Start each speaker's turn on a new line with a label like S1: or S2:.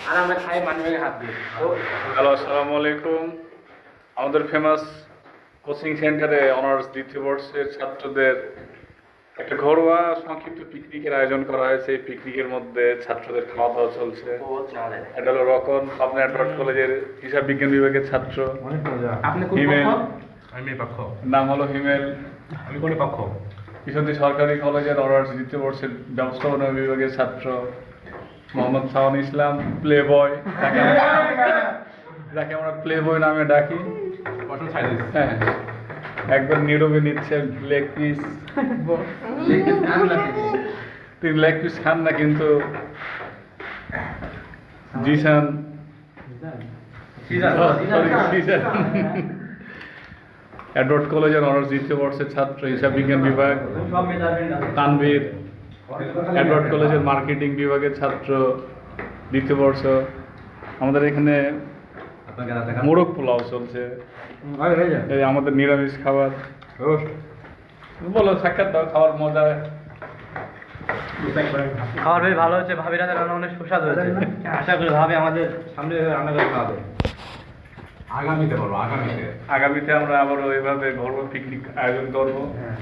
S1: আর আমরা খাই মানবেগে হাত দিয়ে।
S2: হ্যালো, আসসালামু আলাইকুম। আমাদের ফেমাস কোচিং সেন্টারে অনার্স দ্বিতীয় বর্ষের ছাত্রদের একটা ঘরোয়া সংক্ষিপ্ত পিকনিকের আয়োজন করা হয়েছে। এই পিকনিকের মধ্যে ছাত্রদের খাওয়া দাওয়া চলছে। এটা হলো রকন পাবনা এডওয়ার্ড কলেজের হিসাব বিজ্ঞান বিভাগের ছাত্র।
S1: আপনি কোন
S2: হিমেল,
S1: পক্ষ?
S3: আমি পক্ষ।
S2: নাম হলো হিমেল।
S3: আমি কোন পক্ষ?
S2: কিশোরী সরকারি কলেজের অনার্স দ্বিতীয় বর্ষের ব্যবস্থাপনা বিভাগের ছাত্র মোহাম্মদ শাওন ইসলাম, প্লে বয়, যাকে আমরা প্লে বয় নামে ডাকি। হ্যাঁ, একবার নীরবে নিচ্ছে লেগ পিস। তিনি লেগ পিস খান না, কিন্তু জিসান এডওয়ার্ড কলেজের অনার্স দ্বিতীয় বর্ষের ছাত্র, হিসাব বিজ্ঞান বিভাগ। তানভীর এডওয়ার্ড কলেজের মার্কেটিং বিভাগের ছাত্র, দ্বিতীয় বর্ষ। আমাদের এখানে মোরগ পোলাও চলছে, এই আমাদের নিরামিষ খাবার। বলো, সাক্ষাৎ দাও, খাওয়ার মজা।
S1: খাবার বেশ ভালো হচ্ছে, ভাবির হাতে রান্না অনেক সুস্বাদু হয়েছে। আশা করি ভাবি আমাদের সামনে রান্না করে খাওয়াবে।
S3: আগামীতে বলো, আগামীতে।
S2: আগামীতে আমরা আবারও এভাবে ঘরোয়া পিকনিক আয়োজন করবো।
S3: হ্যাঁ।